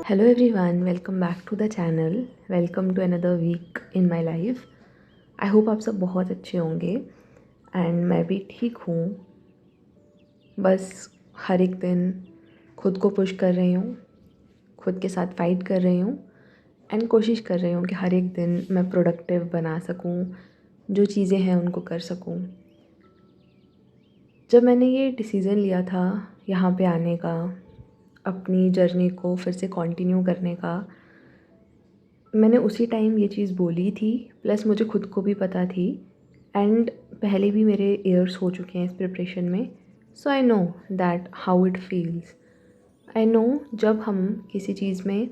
Hello everyone, welcome back to the channel. Welcome to another week in my life. I hope आप सब बहुत अच्छे होंगे and मैं भी ठीक हूँ. बस हर एक दिन खुद को पुश कर रही हूँ, खुद के साथ फाइट कर रही हूँ एंड कोशिश कर रही हूँ कि हर एक दिन मैं प्रोडक्टिव बना सकूँ, जो चीज़ें हैं उनको कर सकूँ. जब मैंने ये डिसीज़न लिया था यहाँ पे आने का, अपनी जर्नी को फिर से कंटिन्यू करने का, मैंने उसी टाइम ये चीज़ बोली थी. प्लस मुझे खुद को भी पता थी एंड पहले भी मेरे ईयर्स हो चुके हैं इस प्रिपरेशन में. So I know that how it feels. I know जब हम किसी चीज़ में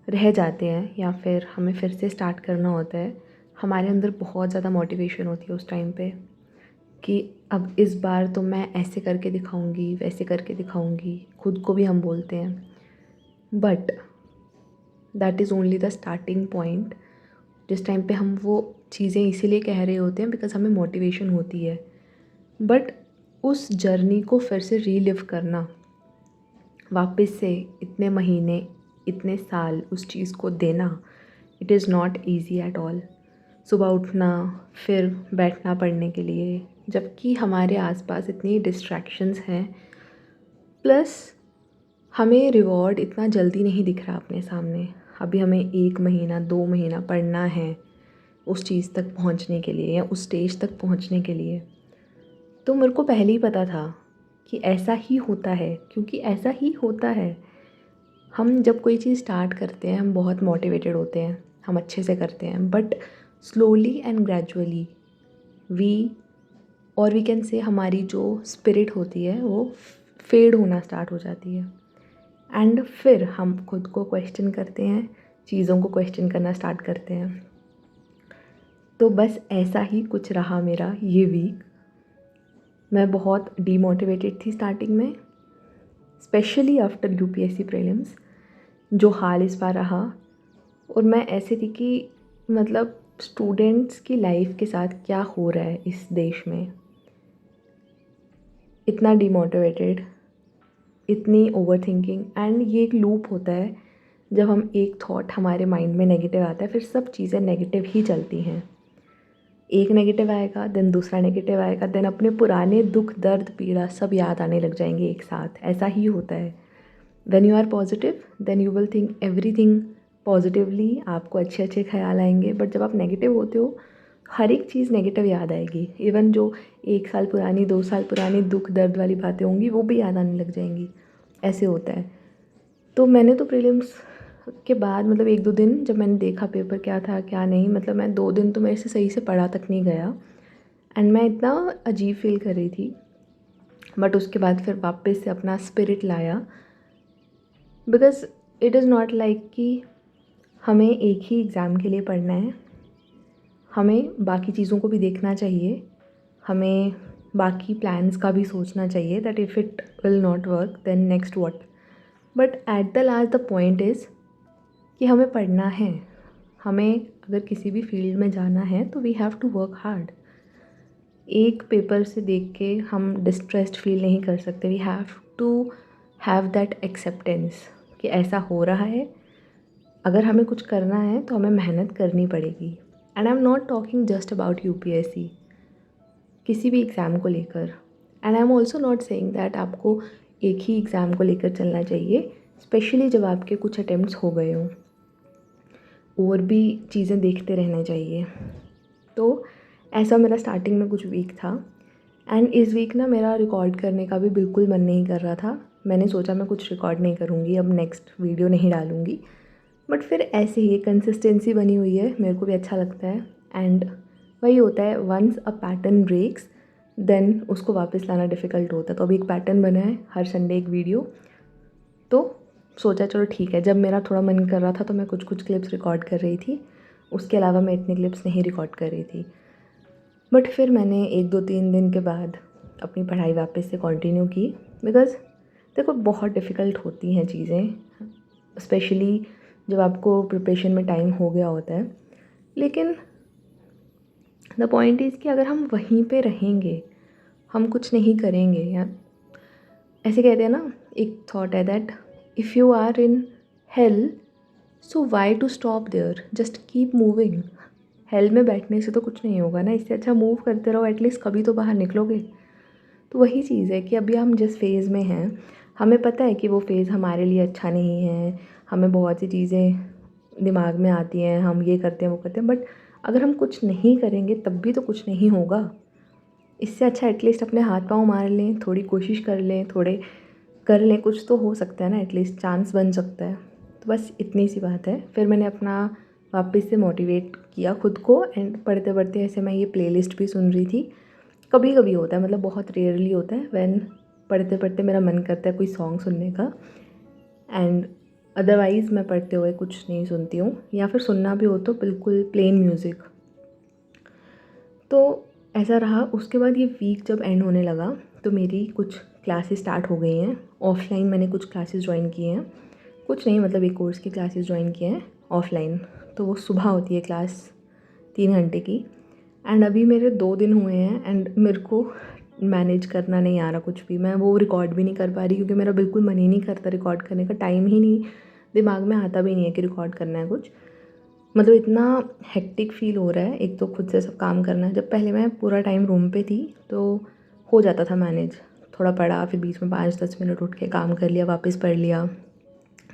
रह जाते हैं या फिर हमें फिर से स्टार्ट करना होता है, हमारे अंदर बहुत ज़्यादा मोटिवेशन होती है उस टाइम पे कि अब इस बार तो मैं ऐसे करके दिखाऊंगी, वैसे करके दिखाऊंगी. खुद को भी हम बोलते हैं, but that is only the starting point. जिस टाइम पे हम वो चीज़ें इसीलिए कह रहे होते हैं बिकॉज़ हमें मोटिवेशन होती है. बट उस जर्नी को फिर से रीलिव करना, वापस से इतने महीने, इतने साल उस चीज़ को देना, it is not easy at all. सुबह उठना, फिर बैठना पढ़ने के लिए, जबकि हमारे आसपास इतनी डिस्ट्रैक्शंस हैं. प्लस हमें रिवॉर्ड इतना जल्दी नहीं दिख रहा अपने सामने. अभी हमें 1 महीना 2 महीना पढ़ना है उस चीज़ तक पहुंचने के लिए या उस स्टेज तक पहुंचने के लिए. तो मेरे को पहले ही पता था कि ऐसा ही होता है, क्योंकि ऐसा ही होता है. हम जब कोई चीज़ स्टार्ट करते हैं हम बहुत मोटिवेटेड होते हैं, हम अच्छे से करते हैं, but slowly and gradually we can say हमारी जो स्पिरिट होती है वो फेड होना स्टार्ट हो जाती है. एंड फिर हम खुद को क्वेश्चन करते हैं, चीज़ों को क्वेश्चन करना स्टार्ट करते हैं. तो बस ऐसा ही कुछ रहा मेरा ये वीक. मैं बहुत डीमोटिवेटेड थी स्टार्टिंग में, स्पेशली आफ्टर यूपीएससी प्रीलिम्स, जो हाल इस बार रहा. और मैं ऐसे थी कि मतलब स्टूडेंट्स की लाइफ के साथ क्या हो रहा है इस देश में. इतना डीमोटिवेटेड, इतनी ओवर थिंकिंग. एंड ये एक लूप होता है, जब हम एक थॉट हमारे माइंड में नेगेटिव आता है फिर सब चीज़ें नेगेटिव ही चलती हैं. एक नेगेटिव आएगा, देन दूसरा नेगेटिव आएगा, देन अपने पुराने दुख दर्द पीड़ा सब याद आने लग जाएंगे एक साथ. ऐसा ही होता है. When you are positive then you will think everything positively, आपको अच्छे अच्छे ख्याल आएंगे. बट जब आप नेगेटिव होते हो हर एक चीज़ नेगेटिव याद आएगी. इवन जो 1 साल पुरानी 2 साल पुरानी दुख दर्द वाली बातें होंगी वो भी याद आने लग जाएंगी. ऐसे होता है. तो मैंने तो प्रीलिम्स के बाद मतलब 1-2 दिन जब मैंने देखा पेपर क्या था क्या नहीं, मतलब मैं 2 दिन तो मेरे से सही से पढ़ा तक नहीं गया एंड मैं इतना अजीब फील कर रही थी. बट उसके बाद फिर वापस से अपना स्पिरिट लाया, because it is not like कि हमें एक ही एग्ज़ाम के लिए पढ़ना है. हमें बाकी चीज़ों को भी देखना चाहिए, हमें बाकी प्लान्स का भी सोचना चाहिए that if it will not work then next what. But at the last the point is कि हमें पढ़ना है. हमें अगर किसी भी फील्ड में जाना है तो we have to work hard. एक पेपर से देख के हम डिस्ट्रेस्ड फील नहीं कर सकते. We have to have that acceptance कि ऐसा हो रहा है. अगर हमें कुछ करना है तो हमें मेहनत करनी पड़ेगी. And I am not talking just about UPSC, किसी भी एग्ज़ाम को लेकर. And I am also not saying that आपको एक ही एग्ज़ाम को लेकर चलना चाहिए, स्पेशली जब आपके कुछ अटेम्प्ट्स हो गए हों. और भी चीज़ें देखते रहना चाहिए. तो ऐसा मेरा स्टार्टिंग में कुछ वीक था. एंड इस वीक ना मेरा रिकॉर्ड करने का भी बिल्कुल मन नहीं कर रहा था. मैंने सोचा मैं कुछ रिकॉर्ड नहीं करूँगी, अब नेक्स्ट वीडियो नहीं डालूँगी. बट फिर ऐसे ही कंसिस्टेंसी बनी हुई है, मेरे को भी अच्छा लगता है. एंड वही होता है, once a pattern breaks then उसको वापस लाना डिफ़िकल्ट होता है. तो अभी एक पैटर्न बना है, हर संडे एक वीडियो. तो सोचा चलो ठीक है, जब मेरा थोड़ा मन कर रहा था तो मैं कुछ कुछ क्लिप्स रिकॉर्ड कर रही थी, उसके अलावा मैं इतने क्लिप्स नहीं रिकॉर्ड कर रही थी. बट फिर मैंने 1-2-3 दिन के बाद अपनी पढ़ाई वापस से कंटिन्यू की. बिकॉज़ देखो बहुत डिफ़िकल्ट होती हैं चीज़ें, स्पेशली जब आपको प्रिपरेशन में टाइम हो गया होता है. लेकिन द पॉइंट इज़ कि अगर हम वहीं पे रहेंगे, हम कुछ नहीं करेंगे, या ऐसे कहते हैं ना, एक थॉट है that if you are in hell, so why to stop there, just keep moving. Hell में बैठने से तो कुछ नहीं होगा ना, इससे अच्छा मूव करते रहो, एटलीस्ट कभी तो बाहर निकलोगे। तो वही चीज़ है कि अभी हम जिस फ़ेज़ में हैं, हमें पता है कि वो फ़ेज़ हमारे लिए अच्छा नहीं है, हमें बहुत सी चीज़ें दिमाग में आती हैं, हम ये करते हैं वो करते हैं, बट अगर हम कुछ नहीं करेंगे तब भी तो कुछ नहीं होगा। इससे अच्छा एटलीस्ट अपने हाथ पाँव मार लें, थोड़ी कोशिश कर लें, थोड़े कर लें, कुछ तो हो सकता है ना, एटलीस्ट चांस बन सकता है। तो बस इतनी सी बात है। फिर मैंने अपना वापस से मोटिवेट किया खुद को, एंड पढ़ते पढ़ते ऐसे मैं ये प्लेलिस्ट भी सुन रही थी। कभी कभी होता है, मतलब बहुत रेयरली होता है, व्हेन पढ़ते पढ़ते मेरा मन करता है कोई सॉन्ग सुनने का, एंड अदरवाइज़ मैं पढ़ते हुए कुछ नहीं सुनती हूँ, या फिर सुनना भी हो तो बिल्कुल प्लेन म्यूज़िक। तो ऐसा रहा। उसके बाद ये वीक जब एंड होने लगा तो मेरी कुछ क्लासेस स्टार्ट हो गई हैं ऑफ़लाइन। मैंने कुछ क्लासेस ज्वाइन किए हैं, कुछ नहीं मतलब एक कोर्स की क्लासेस ज्वाइन किए हैं ऑफ़लाइन। तो वो सुबह होती है क्लास 3 घंटे की, एंड अभी मेरे 2 दिन हुए हैं एंड मेरे को मैनेज करना नहीं आ रहा कुछ भी। मैं वो रिकॉर्ड भी नहीं कर पा रही क्योंकि मेरा बिल्कुल मन ही नहीं करता रिकॉर्ड करने का, टाइम ही नहीं, दिमाग में आता भी नहीं है कि रिकॉर्ड करना है कुछ। मतलब इतना हेक्टिक फ़ील हो रहा है, एक तो खुद से सब काम करना है। जब पहले मैं पूरा टाइम रूम पे थी तो हो जाता था मैनेज, थोड़ा पढ़ा फिर बीच में 5-10 मिनट उठ के काम कर लिया, वापस पढ़ लिया।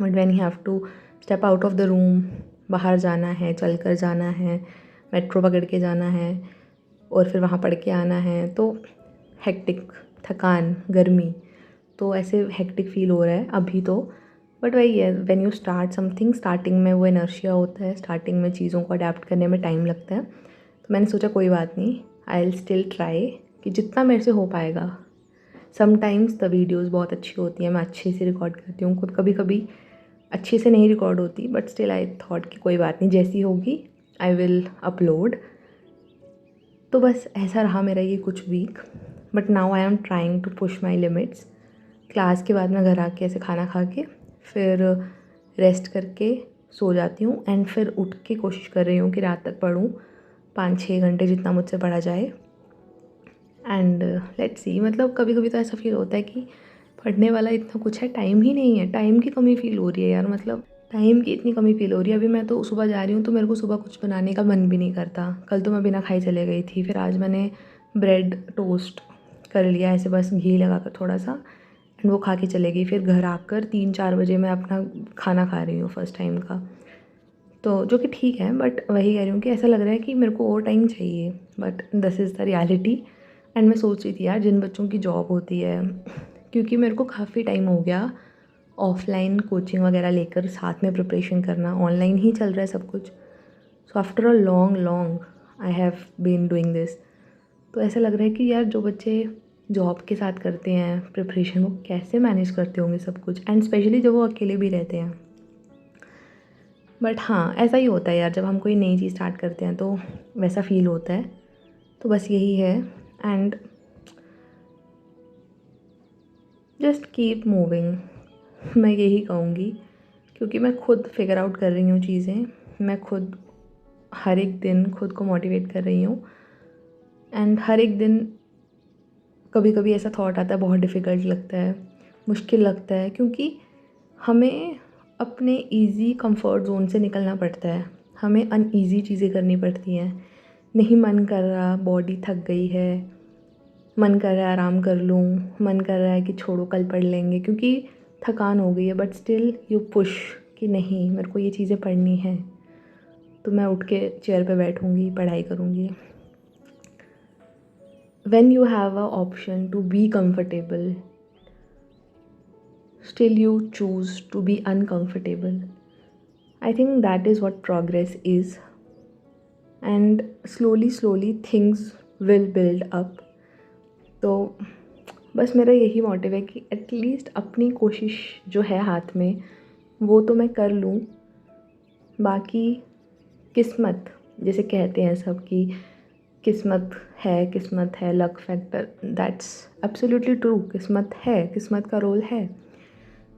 But when you have to step out of the room, बाहर जाना है, चल कर जाना है, मेट्रो पकड़ के जाना है और फिर वहाँ पढ़ के आना है, तो हेक्टिक, थकान, गर्मी, तो ऐसे हेक्टिक फ़ील हो रहा है अभी तो। बट वही है, when you start something, starting में वो इनर्शिया होता है, स्टार्टिंग में चीज़ों को अडेप्ट करने में टाइम लगता है। तो मैंने सोचा कोई बात नहीं, आई विल स्टिल ट्राई कि जितना मेरे से हो पाएगा। समटाइम्स द वीडियोज़ बहुत अच्छी होती हैं, मैं अच्छे से रिकॉर्ड करती हूँ खुद, कभी कभी अच्छे से नहीं रिकॉर्ड होती, बट स्टिल आई थॉट कि कोई बात नहीं, जैसी होगी आई विल अपलोड। तो बस ऐसा रहा मेरा ये कुछ week. But now I am trying to push my limits. Class के बाद मैं घर आके ऐसे खाना खा के फिर रेस्ट करके सो जाती हूँ, एंड फिर उठ के कोशिश कर रही हूँ कि रात तक पढूँ, 5-6 घंटे जितना मुझसे पढ़ा जाए। एंड लेट्स सी, मतलब कभी कभी तो ऐसा फील होता है कि पढ़ने वाला इतना कुछ है, टाइम ही नहीं है, टाइम की कमी फील हो रही है यार, मतलब टाइम की इतनी कमी फील हो रही है। अभी मैं तो सुबह जा रही हूँ तो मेरे को सुबह कुछ बनाने का मन भी नहीं करता। कल तो मैं बिना खाए चले गई थी, फिर आज मैंने ब्रेड टोस्ट कर लिया ऐसे बस घी लगा कर थोड़ा सा, एंड वो खा के चले गई। फिर घर आकर 3-4 बजे मैं अपना खाना खा रही हूँ फर्स्ट टाइम का, तो जो कि ठीक है, बट वही कह रही हूँ कि ऐसा लग रहा है कि मेरे को और टाइम चाहिए, but this is the reality. And मैं सोच रही थी यार, जिन बच्चों की जॉब होती है, क्योंकि मेरे को काफ़ी टाइम हो गया ऑफलाइन कोचिंग वगैरह लेकर साथ में प्रिपरेशन करना, ऑनलाइन ही चल रहा है सब कुछ। So after a long long I have been doing this. तो ऐसा लग रहा है कि यार जो बच्चे जॉब के साथ करते हैं प्रिपरेशन, वो कैसे मैनेज करते होंगे सब कुछ, एंड स्पेशली जब वो अकेले भी रहते हैं। बट हाँ, ऐसा ही होता है यार, जब हम कोई नई चीज़ स्टार्ट करते हैं तो वैसा फ़ील होता है। तो बस यही है, एंड जस्ट कीप मूविंग, मैं यही कहूँगी, क्योंकि मैं खुद फिगर आउट कर रही हूँ चीज़ें। मैं खुद हर एक दिन खुद को मोटिवेट कर रही हूँ, एंड हर एक दिन कभी कभी ऐसा थॉट आता है, बहुत डिफ़िकल्ट लगता है, मुश्किल लगता है, क्योंकि हमें अपने इजी कंफर्ट जोन से निकलना पड़ता है, हमें अनईज़ी चीज़ें करनी पड़ती हैं। नहीं मन कर रहा, बॉडी थक गई है, मन कर रहा है आराम कर लूँ, मन कर रहा है कि छोड़ो कल पढ़ लेंगे क्योंकि थकान हो गई है, बट स्टिल यू पुश कि नहीं मेरे को ये चीज़ें पढ़नी है, तो मैं उठ के चेयर पे बैठूँगी, पढ़ाई करूँगी। when you have a option to be comfortable, still you choose to be uncomfortable. I think that is what progress is, and slowly things will build up. तो बस मेरा यही मोटिव है कि एटलीस्ट अपनी कोशिश जो है हाथ में वो तो मैं कर लूँ। बाकी किस्मत, जैसे कहते हैं सब कि किस्मत है, luck factor, that's absolutely true. किस्मत है, किस्मत का रोल है,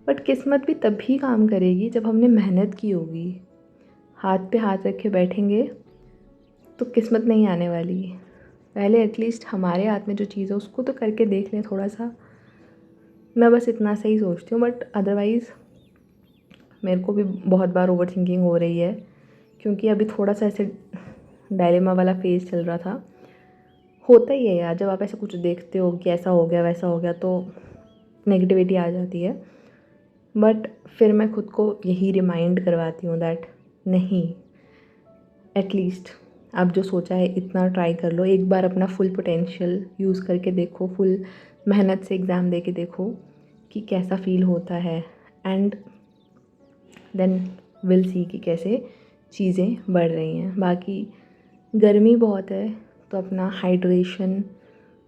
बट किस्मत भी तभी काम करेगी जब हमने मेहनत की होगी। हाथ पे हाथ रख के बैठेंगे तो किस्मत नहीं आने वाली। पहले एटलीस्ट हमारे हाथ में जो चीज़ है उसको तो करके देख लें थोड़ा सा। मैं बस इतना सही सोचती हूँ, बट अदरवाइज़ मेरे को भी बहुत बार ओवर थिंकिंग हो रही है, क्योंकि अभी थोड़ा सा ऐसे डायलेमा वाला फेज़ चल रहा था। होता ही है यार, जब आप ऐसे कुछ देखते हो कि ऐसा हो गया वैसा हो गया तो नेगेटिविटी आ जाती है। बट फिर मैं खुद को यही रिमाइंड करवाती हूँ दैट नहीं, एटलीस्ट आप जो सोचा है इतना ट्राई कर लो, एक बार अपना फुल पोटेंशियल यूज़ करके देखो, फुल मेहनत से एग्ज़ाम दे के देखो कि कैसा फ़ील होता है, एंड देन विल सी कि कैसे चीज़ें बढ़ रही हैं। बाकी गर्मी बहुत है तो अपना हाइड्रेशन,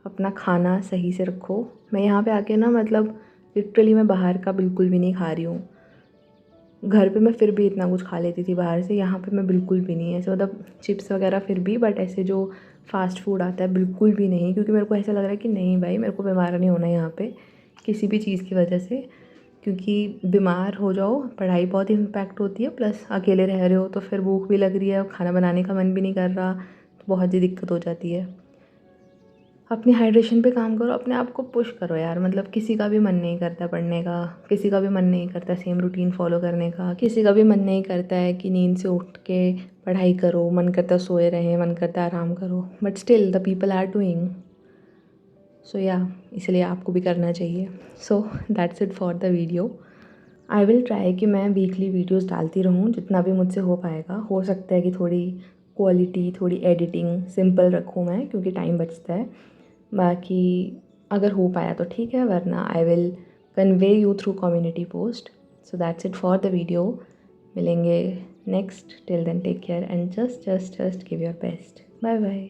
अपना खाना सही से रखो। मैं यहाँ पे आके ना मतलब लिटरली मैं बाहर का बिल्कुल भी नहीं खा रही हूँ। घर पे मैं फिर भी इतना कुछ खा लेती थी बाहर से, यहाँ पे मैं बिल्कुल भी नहीं, ऐसे मतलब चिप्स वगैरह फिर भी, बट ऐसे जो फ़ास्ट फूड आता है बिल्कुल भी नहीं, क्योंकि मेरे को ऐसा लग रहा है कि नहीं भाई, मेरे को बीमार नहीं होना यहाँ पे किसी भी चीज़ की वजह से। क्योंकि बीमार हो जाओ, पढ़ाई बहुत इम्पैक्ट होती है, प्लस अकेले रह रहे हो तो फिर भूख भी लग रही है, खाना बनाने का मन भी नहीं कर रहा, तो बहुत ही दिक्कत हो जाती है। अपनी हाइड्रेशन पे काम करो, अपने आप को पुश करो यार। मतलब किसी का भी मन नहीं करता पढ़ने का, किसी का भी मन नहीं करता सेम रूटीन फॉलो करने का, किसी का भी मन नहीं करता है कि नींद से उठ के पढ़ाई करो, मन करता है सोए रहें, मन करता है आराम करो, but still the people are doing so yeah, इसलिए आपको भी करना चाहिए। So that's it for the video. I will try कि मैं वीकली वीडियोज़ डालती रहूँ जितना भी मुझसे हो पाएगा। हो सकता है कि थोड़ी क्वालिटी, थोड़ी एडिटिंग सिंपल रखूँ मैं, क्योंकि टाइम बचता है। बाकी अगर हो पाया तो ठीक है, वरना I will convey you through community post. So that's it for the video. मिलेंगे next, till then take care and just give your best. Bye bye.